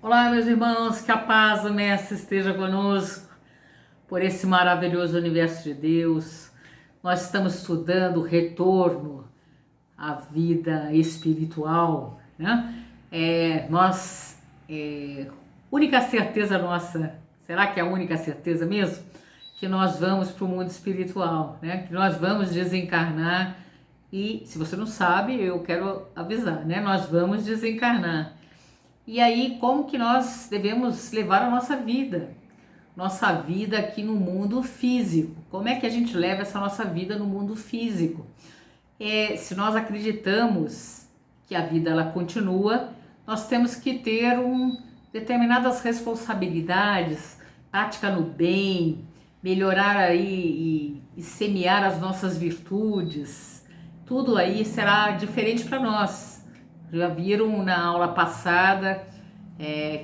Olá, meus irmãos, que a paz do Mestre esteja conosco por esse maravilhoso universo de Deus. Nós estamos estudando o retorno à vida espiritual, né? Única certeza nossa, será que é a única certeza mesmo? Que nós vamos para o mundo espiritual, né? Que nós vamos desencarnar e, se você não sabe, eu quero avisar, né? Nós vamos desencarnar. E aí, como que nós devemos levar a nossa vida? Nossa vida aqui no mundo físico. Como é que a gente leva essa nossa vida no mundo físico? Se nós acreditamos que a vida ela continua, nós temos que ter determinadas responsabilidades, prática no bem, melhorar aí e semear as nossas virtudes. Tudo aí será diferente para nós. Já viram na aula passada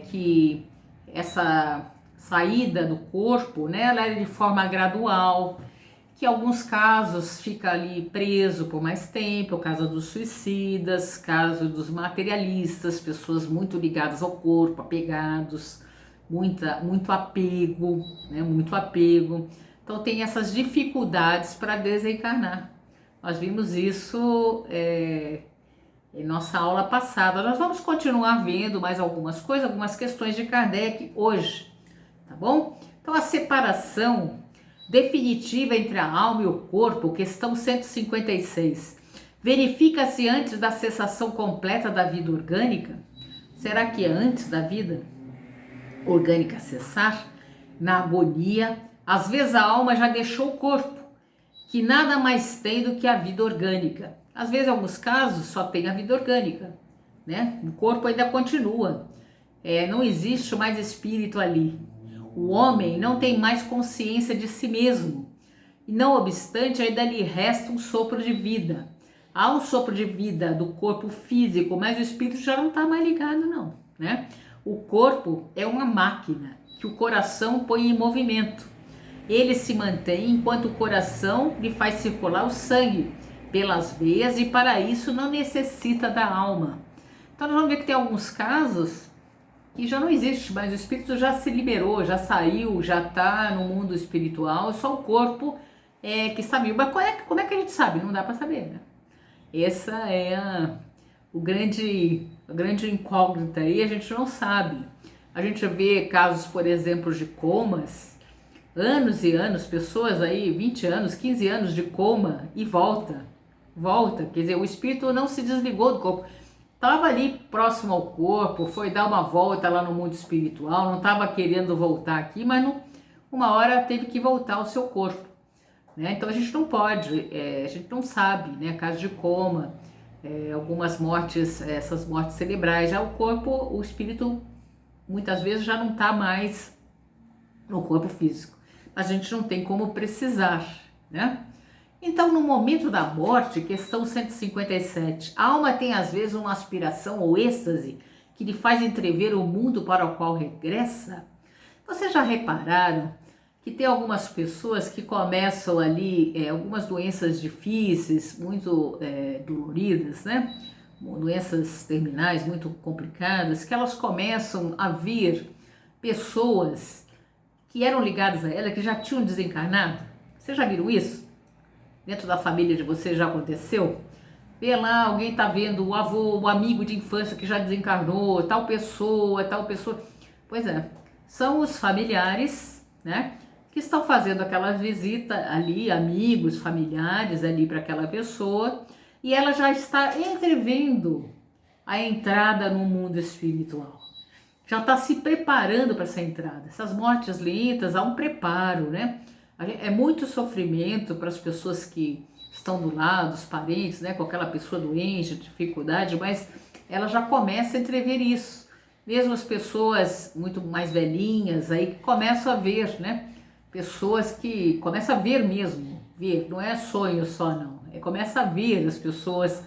que essa saída do corpo, né, ela é de forma gradual, que em alguns casos fica ali preso por mais tempo, o caso dos suicidas, caso dos materialistas, pessoas muito ligadas ao corpo, apegados, muito apego, né, muito apego. Então tem essas dificuldades para desencarnar. Nós vimos isso em nossa aula passada. Nós vamos continuar vendo mais algumas coisas, algumas questões de Kardec hoje, tá bom? Então a separação definitiva entre a alma e o corpo, questão 156. Verifica-se antes da cessação completa da vida orgânica? Será que é antes da vida orgânica cessar? Na agonia, às vezes a alma já deixou o corpo, que nada mais tem do que a vida orgânica. Às vezes, em alguns casos, só tem a vida orgânica, né? O corpo ainda continua. Não existe mais espírito ali. O homem não tem mais consciência de si mesmo. E não obstante, ainda lhe resta um sopro de vida. Há um sopro de vida do corpo físico, mas o espírito já não está mais ligado, não, né? O corpo é uma máquina que o coração põe em movimento. Ele se mantém enquanto o coração lhe faz circular o sangue pelas veias e para isso não necessita da alma. Então nós vamos ver que tem alguns casos que já não existe, mas o espírito já se liberou, já saiu, já está no mundo espiritual, só o corpo que está vivo. Mas como é que a gente sabe? Não dá para saber, né? Essa é a grande incógnita aí, a gente não sabe. A gente vê casos, por exemplo, de comas, anos e anos, pessoas aí, 20 anos, 15 anos de coma e volta, quer dizer, o espírito não se desligou do corpo, estava ali próximo ao corpo, foi dar uma volta lá no mundo espiritual, não estava querendo voltar aqui, mas uma hora teve que voltar ao seu corpo, né? Então a gente não pode, a gente não sabe, né? Caso de coma, algumas mortes, essas mortes cerebrais, já o corpo, o espírito muitas vezes já não está mais no corpo físico, a gente não tem como precisar, né? Então, no momento da morte, questão 157, a alma tem às vezes uma aspiração ou êxtase que lhe faz entrever o mundo para o qual regressa? Vocês já repararam que tem algumas pessoas que começam ali, algumas doenças difíceis, muito doloridas, né? Doenças terminais muito complicadas, que elas começam a vir pessoas que eram ligadas a ela, que já tinham desencarnado? Vocês já viram isso? Dentro da família de vocês já aconteceu? Vê lá, alguém tá vendo o avô, o amigo de infância que já desencarnou, tal pessoa. Pois é, são os familiares, né, que estão fazendo aquela visita ali, amigos, familiares ali para aquela pessoa, e ela já está entrevendo a entrada no mundo espiritual. Já está se preparando para essa entrada. Essas mortes lentas, há um preparo, né? É muito sofrimento para as pessoas que estão do lado, os parentes, né? Com aquela pessoa doente, dificuldade, mas ela já começa a entrever isso. Mesmo as pessoas muito mais velhinhas aí que começam a ver, né? Pessoas que começam a ver mesmo, ver, não é sonho só não, começa a ver as pessoas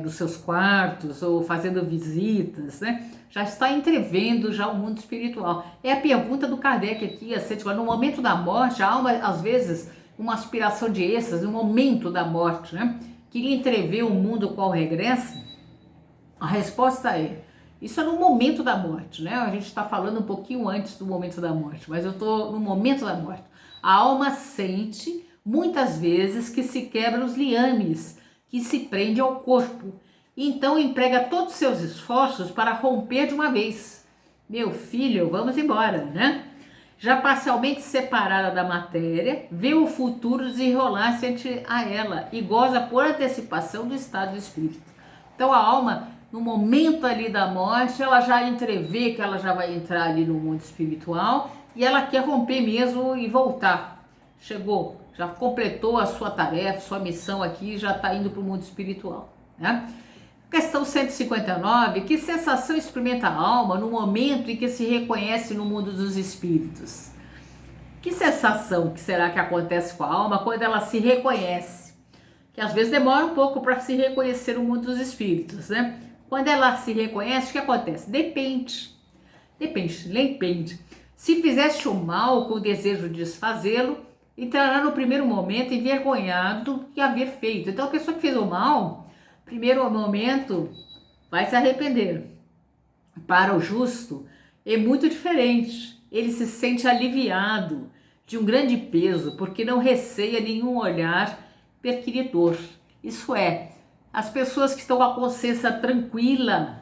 dos seus quartos ou fazendo visitas, né? Já está entrevendo já o mundo espiritual. É a pergunta do Kardec aqui, no momento da morte, a alma, às vezes, uma aspiração de êxtase, no momento da morte, né? Queria entrever o mundo qual regressa? A resposta é, Isso é no momento da morte, né? A gente está falando um pouquinho antes do momento da morte, mas eu estou no momento da morte. A alma sente, muitas vezes, que se quebra os liames, que se prende ao corpo. E então emprega todos os seus esforços para romper de uma vez. Meu filho, vamos embora, né? Já parcialmente separada da matéria, vê o futuro desenrolar-se ante a ela e goza por antecipação do estado do espírito. Então a alma, no momento ali da morte, ela já entrevê que ela já vai entrar ali no mundo espiritual e ela quer romper mesmo e voltar. Chegou, já completou a sua tarefa, sua missão aqui, já está indo para o mundo espiritual, né? Questão 159, que sensação experimenta a alma no momento em que se reconhece no mundo dos espíritos? Que sensação que será que acontece com a alma quando ela se reconhece? Que às vezes demora um pouco para se reconhecer no mundo dos espíritos, né? Quando ela se reconhece, o que acontece? Depende. Se fizeste o mal com o desejo de desfazê-lo, entrará no primeiro momento envergonhado do que haver feito. Então a pessoa que fez o mal, primeiro momento, vai se arrepender. Para o justo, é muito diferente. Ele se sente aliviado de um grande peso, porque não receia nenhum olhar perquiridor. Isso é, as pessoas que estão com a consciência tranquila,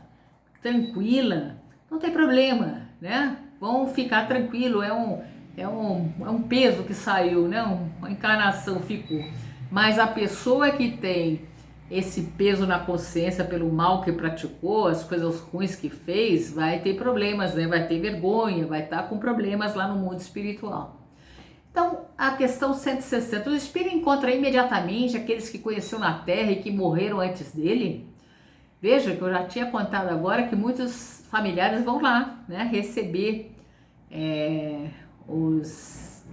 não tem problema, né? Vão ficar tranquilo, é um peso que saiu, né? Uma encarnação ficou. Mas a pessoa que tem esse peso na consciência pelo mal que praticou, as coisas ruins que fez, vai ter problemas, né? Vai ter vergonha, vai estar com problemas lá no mundo espiritual. Então, a questão 160, o espírito encontra imediatamente aqueles que conheceu na Terra e que morreram antes dele? Veja que eu já tinha contado agora que muitos familiares vão lá, né, receber os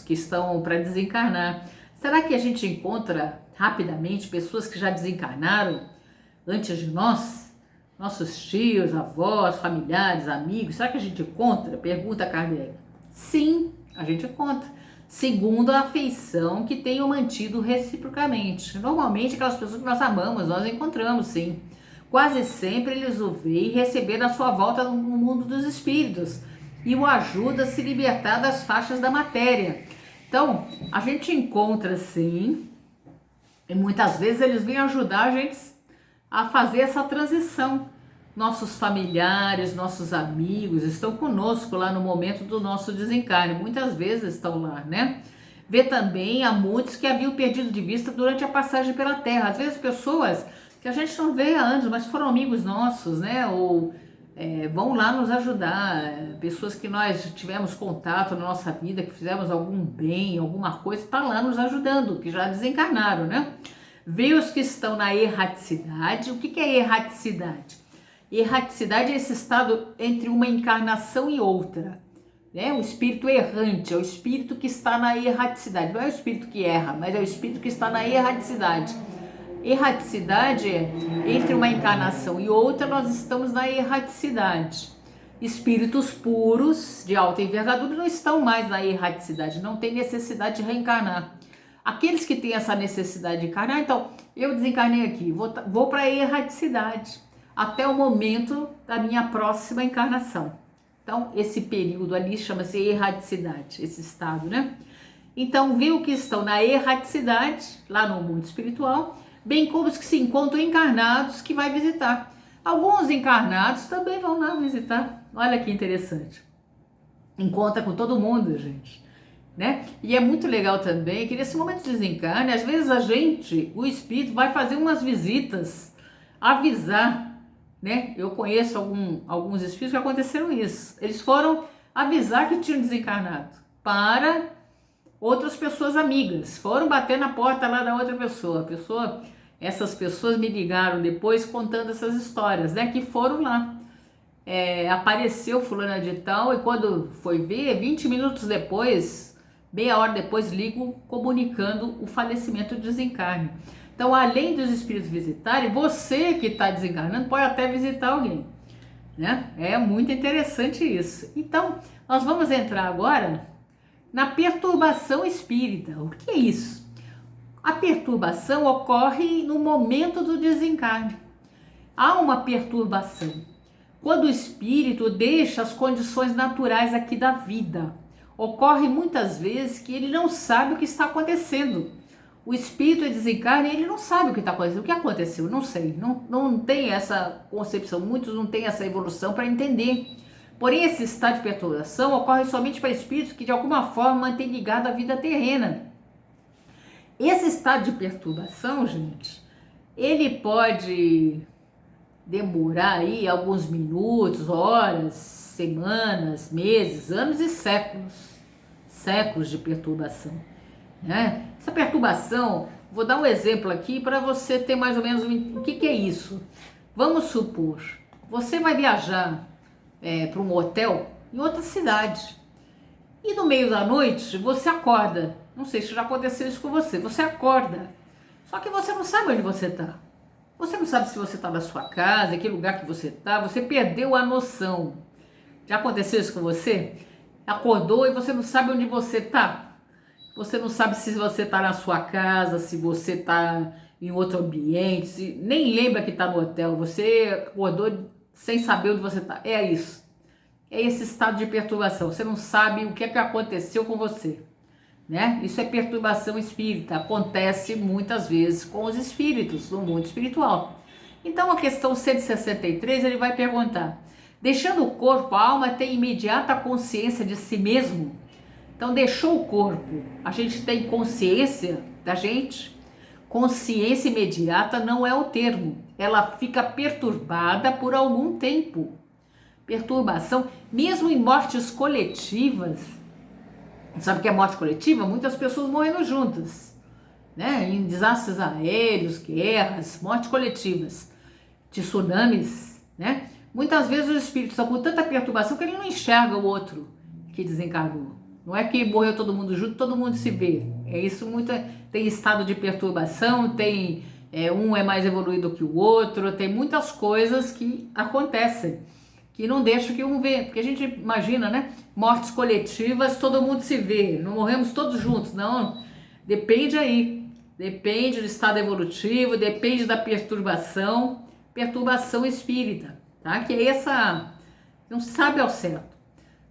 que estão para desencarnar. Será que a gente encontra rapidamente pessoas que já desencarnaram antes de nós? Nossos tios, avós, familiares, amigos, será que a gente encontra? Pergunta Kardec. Sim, a gente encontra, segundo a afeição que tenham mantido reciprocamente. Normalmente aquelas pessoas que nós amamos, nós encontramos, sim. Quase sempre eles o veem receber na sua volta no mundo dos espíritos e o ajuda a se libertar das faixas da matéria. Então, a gente encontra, sim, e muitas vezes eles vêm ajudar a gente a fazer essa transição. Nossos familiares, nossos amigos estão conosco lá no momento do nosso desencarne. Muitas vezes estão lá, né? Vê também a muitos que haviam perdido de vista durante a passagem pela Terra. Às vezes pessoas que a gente não vê há anos, mas foram amigos nossos, né? Ou vão lá nos ajudar. Pessoas que nós tivemos contato na nossa vida, que fizemos algum bem, alguma coisa, está lá nos ajudando, que já desencarnaram, né? Vê os que estão na erraticidade. O que é erraticidade? Erraticidade é esse estado entre uma encarnação e outra, né? O espírito errante é o espírito que está na erraticidade. Não é o espírito que erra, mas é o espírito que está na erraticidade. Erraticidade é entre uma encarnação e outra, nós estamos na erraticidade. Espíritos puros de alta envergadura não estão mais na erraticidade, não tem necessidade de reencarnar. Aqueles que têm essa necessidade de encarnar, então, eu desencarnei aqui, vou para a erraticidade até o momento da minha próxima encarnação. Então, esse período ali chama-se erraticidade, esse estado, né? Então, viu que estão na erraticidade, lá no mundo espiritual, bem como os que se encontram encarnados, que vai visitar. Alguns encarnados também vão lá visitar. Olha que interessante. Encontra com todo mundo, gente, né? E é muito legal também que nesse momento de desencarne, às vezes a gente, o espírito, vai fazer umas visitas, avisar, né? Eu conheço alguns espíritos que aconteceram isso. Eles foram avisar que tinham desencarnado para outras pessoas amigas. Foram bater na porta lá da outra pessoa. Essas pessoas me ligaram depois contando essas histórias, né? Que foram lá. Apareceu fulana de tal e quando foi ver, 20 minutos depois, meia hora depois, ligo comunicando o falecimento do desencarne. Então, além dos espíritos visitarem, você que está desencarnando pode até visitar alguém, né? É muito interessante isso. Então, nós vamos entrar agora na perturbação espírita. O que é isso? A perturbação ocorre no momento do desencarne. Há uma perturbação. quando o espírito deixa as condições naturais aqui da vida. Ocorre muitas vezes que ele não sabe o que está acontecendo. O espírito desencarna e ele não sabe o que está acontecendo. O que aconteceu? Não sei. Não tem essa concepção. Muitos não têm essa evolução para entender. Porém, esse estado de perturbação ocorre somente para espíritos que de alguma forma mantêm ligado à vida terrena. Esse estado de perturbação, gente, ele pode demorar aí alguns minutos, horas, semanas, meses, anos e séculos. Séculos de perturbação, né? Essa perturbação, vou dar um exemplo aqui para você ter mais ou menos o que é isso. Vamos supor, você vai viajar para um hotel em outra cidade e no meio da noite você acorda. Não sei se já aconteceu isso com você. Você acorda, só que você não sabe onde você está. Você não sabe se você está na sua casa, em que lugar que você está. Você perdeu a noção. Já aconteceu isso com você? Acordou e você não sabe onde você está. Você não sabe se você está na sua casa, se você está em outro ambiente, nem lembra que está no hotel. Você acordou sem saber onde você está. É isso. É esse estado de perturbação. Você não sabe o que é que aconteceu com você, né? Isso é perturbação espírita. Acontece muitas vezes com os espíritos no mundo espiritual. Então a questão 163 ele vai perguntar: deixando o corpo, a alma tem imediata consciência de si mesmo? Então, deixou o corpo, a gente tem consciência da gente? Consciência imediata não é o termo. Ela fica perturbada por algum tempo. Perturbação, mesmo em mortes coletivas. Sabe o que é morte coletiva? Muitas pessoas morrendo juntas, né? Em desastres aéreos, guerras, mortes coletivas, tsunamis, né? Muitas vezes os espíritos estão com tanta perturbação que ele não enxerga o outro que desencarnou. Não é que morreu todo mundo junto, todo mundo se vê. É isso, tem estado de perturbação, tem um é mais evoluído que o outro, tem muitas coisas que acontecem, que não deixam que um vê. Porque a gente imagina, né? Mortes coletivas, todo mundo se vê, não morremos todos juntos, não. Depende aí, depende do estado evolutivo, depende da perturbação espírita, tá? Que é essa, não se sabe ao certo.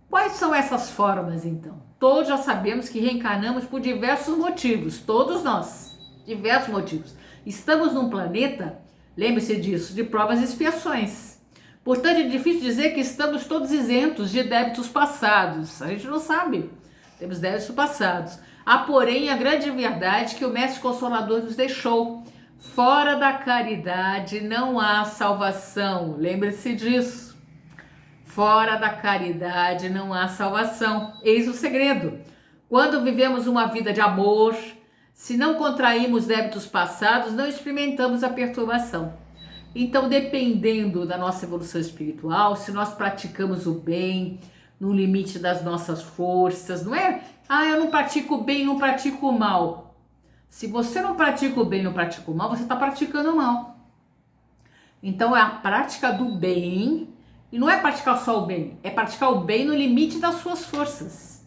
Quais são essas formas, então? Todos já sabemos que reencarnamos por diversos motivos, todos nós, diversos motivos. Estamos num planeta, lembre-se disso, de provas e expiações. Portanto, é difícil dizer que estamos todos isentos de débitos passados. A gente não sabe, temos débitos passados. Há, porém, a grande verdade que o Mestre Consolador nos deixou. Fora da caridade não há salvação, lembre-se disso. Fora da caridade não há salvação. Eis o segredo. Quando vivemos uma vida de amor, se não contraímos débitos passados, não experimentamos a perturbação. Então, dependendo da nossa evolução espiritual, se nós praticamos o bem no limite das nossas forças, não é? Eu não pratico o bem, não pratico o mal. Se você não pratica o bem, não pratica o mal, você está praticando o mal. Então, é a prática do bem. E não é praticar só o bem, é praticar o bem no limite das suas forças.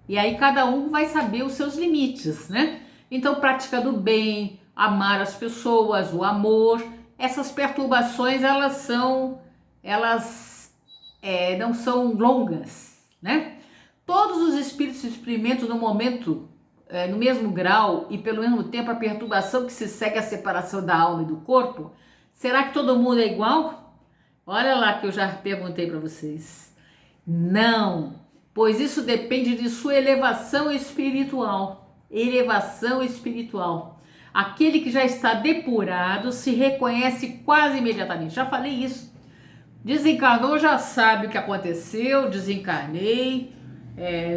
E aí cada um vai saber os seus limites, né? Então, prática do bem, amar as pessoas, o amor, essas perturbações, elas não são longas, né? Todos os espíritos experimentam no momento, no mesmo grau e pelo mesmo tempo a perturbação que se segue à separação da alma e do corpo. Será que todo mundo é igual? Olha lá que eu já perguntei para vocês. Não, pois isso depende de sua elevação espiritual. Elevação espiritual. Aquele que já está depurado se reconhece quase imediatamente. Já falei isso. Desencarnou, já sabe o que aconteceu, desencarnei,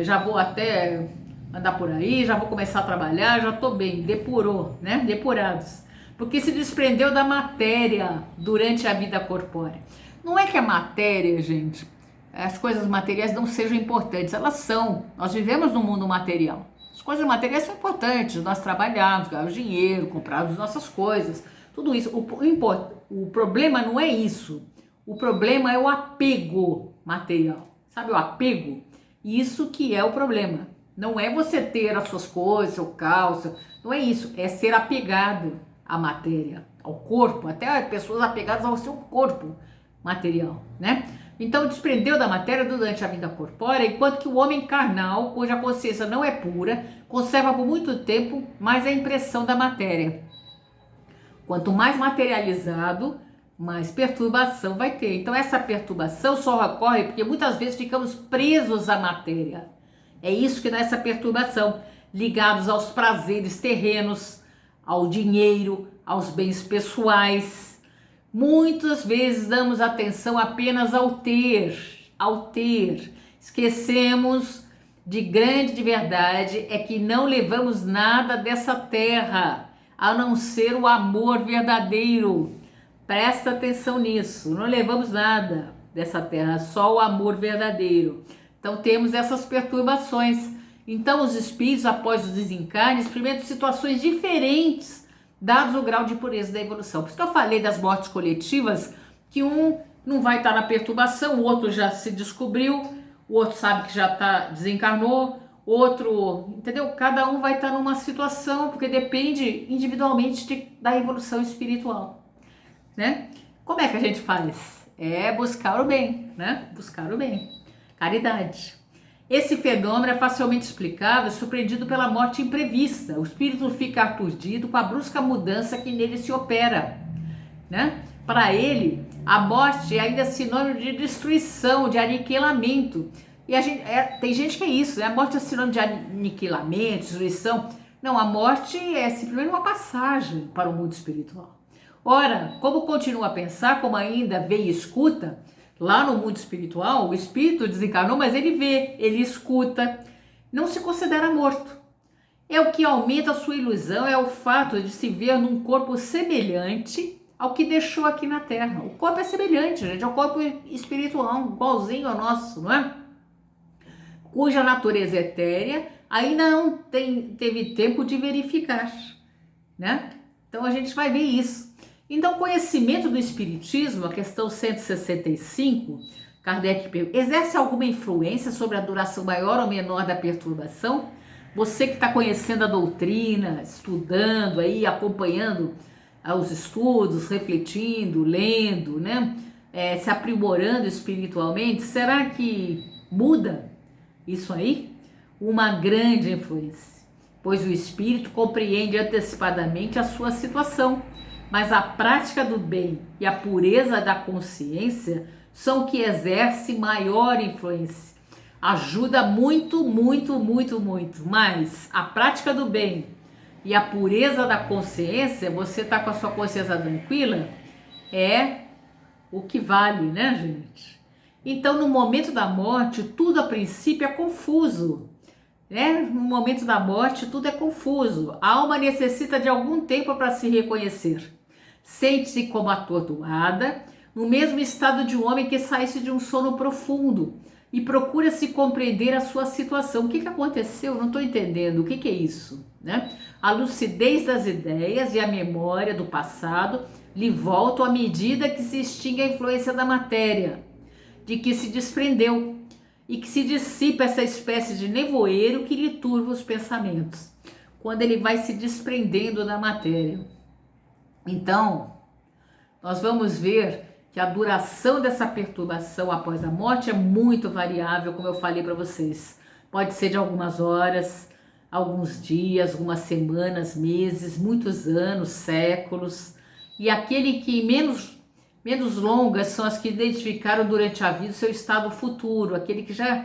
já vou até andar por aí, já vou começar a trabalhar, já estou bem, depurou, né? Depurados. Porque se desprendeu da matéria durante a vida corpórea. Não é que a matéria, gente, as coisas materiais não sejam importantes, elas são. Nós vivemos num mundo material. As coisas materiais são importantes, nós trabalhamos, ganhamos dinheiro, compramos nossas coisas, tudo isso. O problema não é isso. O problema é o apego material. Sabe o apego? Isso que é o problema. Não é você ter as suas coisas, seu carro, não é isso. É ser apegado à matéria, ao corpo, até pessoas apegadas ao seu corpo. material, né? Então desprendeu da matéria durante a vida corpórea, enquanto que o homem carnal, cuja consciência não é pura, conserva por muito tempo mais a impressão da matéria. Quanto mais materializado, mais perturbação vai ter. Então essa perturbação só ocorre porque muitas vezes ficamos presos à matéria. É isso que dá essa perturbação, ligados aos prazeres terrenos, ao dinheiro, aos bens pessoais. Muitas vezes damos atenção apenas ao ter. Esquecemos de grande de verdade é que não levamos nada dessa terra, a não ser o amor verdadeiro. Presta atenção nisso, não levamos nada dessa terra, só o amor verdadeiro. Então temos essas perturbações. Então os espíritos, após o desencarne, experimentam situações diferentes, dados o grau de pureza da evolução. Por isso que eu falei das mortes coletivas, que um não vai estar na perturbação, o outro já se descobriu, o outro sabe que já desencarnou, outro, entendeu? Cada um vai estar numa situação, porque depende individualmente da evolução espiritual, né? Como é que a gente faz? É buscar o bem, né? Buscar o bem. Caridade. Esse fenômeno é facilmente explicável e surpreendido pela morte imprevista. O espírito fica aturdido com a brusca mudança que nele se opera, né? Para ele, a morte é ainda sinônimo de destruição, de aniquilamento. E tem gente que é isso, né? A morte é sinônimo de aniquilamento, destruição. Não, a morte é simplesmente uma passagem para o mundo espiritual. Ora, como continua a pensar, como ainda vê e escuta, lá no mundo espiritual, o espírito desencarnou, mas ele vê, ele escuta, não se considera morto. É o que aumenta a sua ilusão, é o fato de se ver num corpo semelhante ao que deixou aqui na Terra. O corpo é semelhante, gente, é um corpo espiritual, igualzinho ao nosso, não é? Cuja natureza etérea ainda não teve tempo de verificar, né? Então a gente vai ver isso. Então, conhecimento do Espiritismo, a questão 165, Kardec pergunta, exerce alguma influência sobre a duração maior ou menor da perturbação? Você que está conhecendo a doutrina, estudando aí, acompanhando os estudos, refletindo, lendo, né? Se aprimorando espiritualmente, será que muda isso aí? Uma grande influência, pois o espírito compreende antecipadamente a sua situação, mas a prática do bem e a pureza da consciência são o que exerce maior influência. Ajuda muito, muito, muito, muito, mas a prática do bem e a pureza da consciência, você tá com a sua consciência tranquila, é o que vale, né, gente? Então, no momento da morte, tudo a princípio é confuso, né? No momento da morte, tudo é confuso. A alma necessita de algum tempo para se reconhecer. Sente-se como atordoada, no mesmo estado de um homem que saísse de um sono profundo e procura se compreender a sua situação. O que aconteceu? Não estou entendendo. O que é isso, né? A lucidez das ideias e a memória do passado lhe voltam à medida que se extingue a influência da matéria, de que se desprendeu, e que se dissipa essa espécie de nevoeiro que lhe turva os pensamentos, quando ele vai se desprendendo da matéria. Então, nós vamos ver que a duração dessa perturbação após a morte é muito variável, como eu falei para vocês. Pode ser de algumas horas, alguns dias, algumas semanas, meses, muitos anos, séculos. E aquele que menos longas são as que identificaram durante a vida o seu estado futuro, aquele que já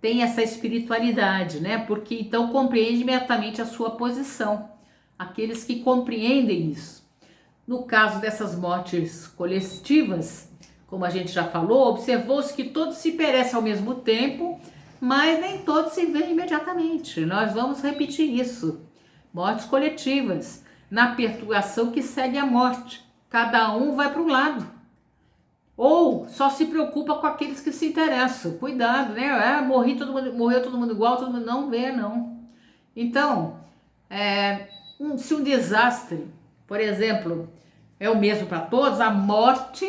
tem essa espiritualidade, né? Porque então compreende imediatamente a sua posição. Aqueles que compreendem isso. No caso dessas mortes coletivas, como a gente já falou, observou-se que todos se perecem ao mesmo tempo, mas nem todos se veem imediatamente. Nós vamos repetir isso. Mortes coletivas, na perturbação que segue a morte. Cada um vai para um lado. Ou só se preocupa com aqueles que se interessam. Cuidado, né? Morreu todo mundo igual, todo mundo não vê, não. Então, se um desastre, por exemplo, é o mesmo para todos, a morte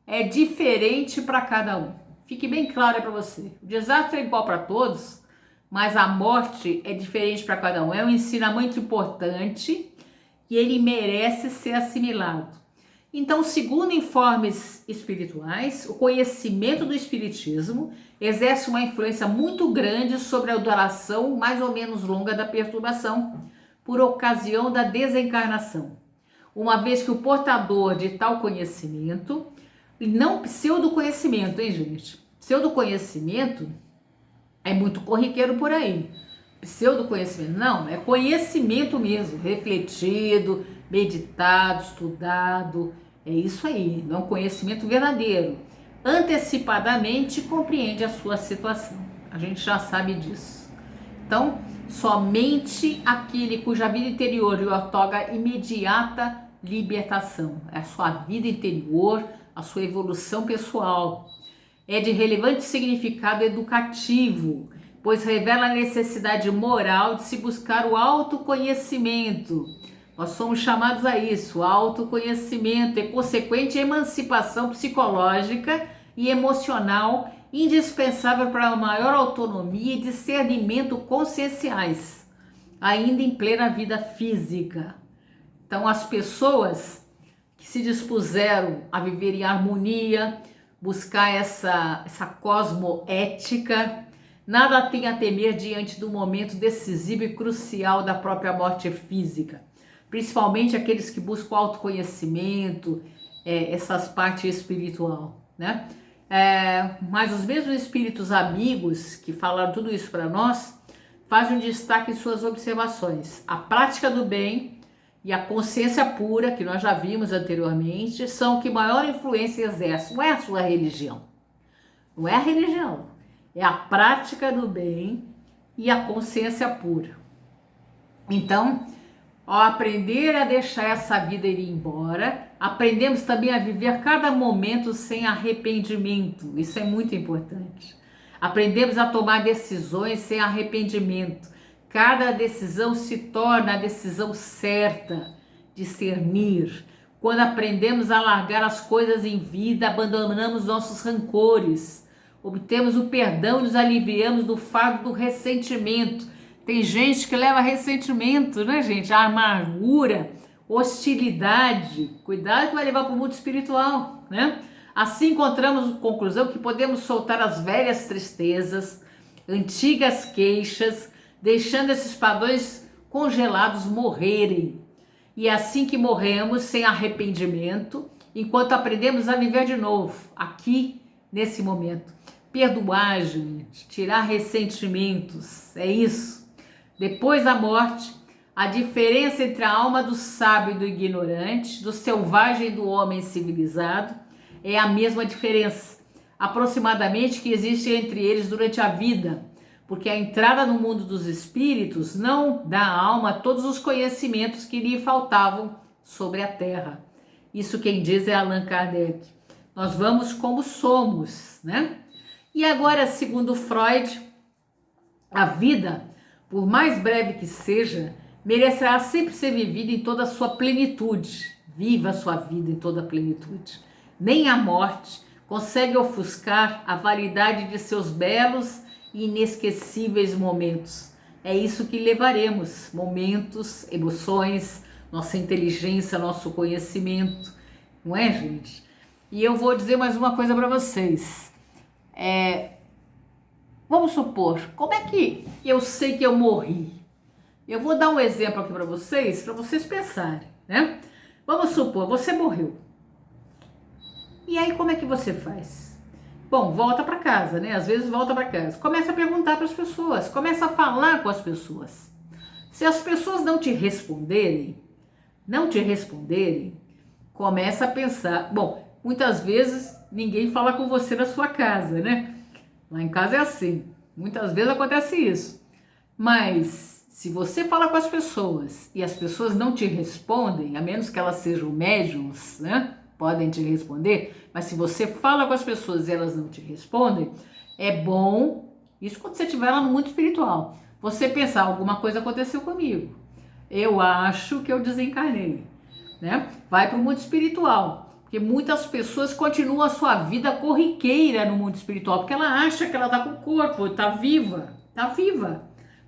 é diferente para cada um. Fique bem claro para você. O desastre é igual para todos, mas a morte é diferente para cada um. É um ensinamento importante e ele merece ser assimilado. Então, segundo informes espirituais, o conhecimento do espiritismo exerce uma influência muito grande sobre a duração mais ou menos longa da perturbação, por ocasião da desencarnação, uma vez que o portador de tal conhecimento, e não pseudoconhecimento, hein, gente? Pseudoconhecimento é muito corriqueiro por aí. Pseudoconhecimento, não, é conhecimento mesmo, refletido, meditado, estudado, é isso aí, não é um conhecimento verdadeiro. Antecipadamente compreende a sua situação, a gente já sabe disso. Então, somente aquele cuja vida interior lhe otorga imediata libertação, é a sua vida interior, a sua evolução pessoal. É de relevante significado educativo, pois revela a necessidade moral de se buscar o autoconhecimento. Nós somos chamados a isso, autoconhecimento, e consequente emancipação psicológica e emocional, indispensável para a maior autonomia e discernimento conscienciais, ainda em plena vida física. Então, as pessoas que se dispuseram a viver em harmonia, buscar essa cosmoética, nada tem a temer diante do momento decisivo e crucial da própria morte física, principalmente aqueles que buscam autoconhecimento, essas partes espiritual, né? Mas os mesmos espíritos amigos que falaram tudo isso para nós, fazem um destaque em suas observações. A prática do bem e a consciência pura, que nós já vimos anteriormente, são o que maior influência exerce. Não é a sua religião, não é a religião, é a prática do bem e a consciência pura. Então, ao aprender a deixar essa vida ir embora, aprendemos também a viver cada momento sem arrependimento. Isso é muito importante. Aprendemos a tomar decisões sem arrependimento. Cada decisão se torna a decisão certa, discernir. Quando aprendemos a largar as coisas em vida, abandonamos nossos rancores, obtemos o perdão e nos aliviamos do fardo do ressentimento. Tem gente que leva ressentimento, né, gente? A amargura, hostilidade. Cuidado que vai levar para o mundo espiritual, né? Assim encontramos a conclusão que podemos soltar as velhas tristezas, antigas queixas, deixando esses padrões congelados morrerem. E é assim que morremos sem arrependimento, enquanto aprendemos a viver de novo, aqui, nesse momento. Perdoar, gente, tirar ressentimentos, é isso. Depois da morte, a diferença entre a alma do sábio e do ignorante, do selvagem e do homem civilizado, é a mesma diferença, aproximadamente, que existe entre eles durante a vida, porque a entrada no mundo dos espíritos não dá à alma todos os conhecimentos que lhe faltavam sobre a terra. Isso quem diz é Allan Kardec. Nós vamos como somos, né? E agora, segundo Freud, a vida, por mais breve que seja, merecerá sempre ser vivida em toda a sua plenitude. Viva a sua vida em toda a plenitude. Nem a morte consegue ofuscar a validade de seus belos e inesquecíveis momentos. É isso que levaremos, momentos, emoções, nossa inteligência, nosso conhecimento, não é, gente? E eu vou dizer mais uma coisa para vocês. Vamos supor, como é que eu sei que eu morri? Eu vou dar um exemplo aqui para vocês pensarem, né? Vamos supor, você morreu. E aí como é que você faz? Bom, volta para casa, né? Às vezes volta para casa. Começa a perguntar para as pessoas, começa a falar com as pessoas. Se as pessoas não te responderem, começa a pensar. Bom, muitas vezes ninguém fala com você na sua casa, né? Lá em casa é assim, muitas vezes acontece isso. Mas se você fala com as pessoas e as pessoas não te respondem, a menos que elas sejam médiums, né? Podem te responder, mas se você fala com as pessoas e elas não te respondem, é bom, isso quando você estiver lá no mundo espiritual, você pensar, alguma coisa aconteceu comigo, eu acho que eu desencarnei, né? Vai para o mundo espiritual, porque muitas pessoas continuam a sua vida corriqueira no mundo espiritual, porque ela acha que ela está com o corpo, está viva,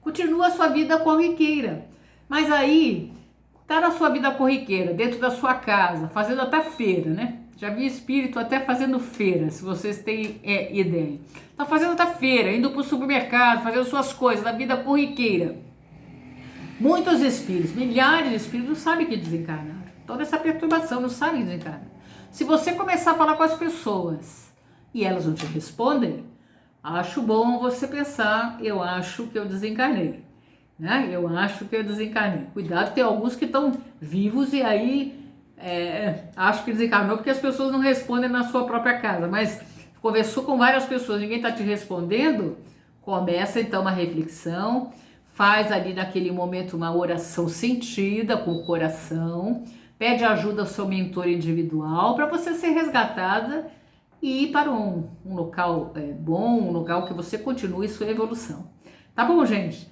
continua a sua vida corriqueira, mas aí tá na sua vida corriqueira, dentro da sua casa, fazendo até feira, né? Já vi espírito até fazendo feira, se vocês têm ideia. Tá fazendo até feira, indo para o supermercado, fazendo suas coisas, na vida corriqueira. Muitos espíritos, milhares de espíritos não sabem que desencarnaram. Toda essa perturbação, não sabem desencarnar. Se você começar a falar com as pessoas e elas não te respondem, acho bom você pensar, eu acho que eu desencarnei. Né? Eu acho que eu desencarnei. Cuidado, tem alguns que estão vivos e aí acho que desencarnou porque as pessoas não respondem na sua própria casa. Mas conversou com várias pessoas, ninguém está te respondendo, começa então uma reflexão, faz ali naquele momento uma oração sentida com o coração, pede ajuda ao seu mentor individual para você ser resgatada e ir para um local bom, um local que você continue sua evolução. Tá bom, gente?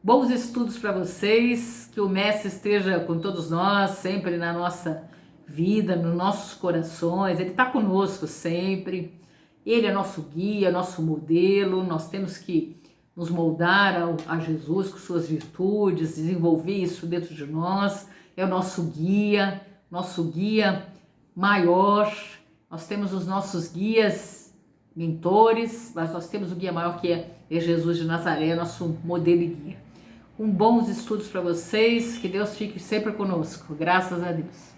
Bons estudos para vocês, que o Mestre esteja com todos nós, sempre na nossa vida, nos nossos corações, Ele está conosco sempre, Ele é nosso guia, nosso modelo, nós temos que nos moldar a Jesus com suas virtudes, desenvolver isso dentro de nós, é o nosso guia maior, nós temos os nossos guias mentores, mas nós temos o guia maior que é Jesus de Nazaré, nosso modelo e guia. Bons estudos para vocês, que Deus fique sempre conosco, graças a Deus.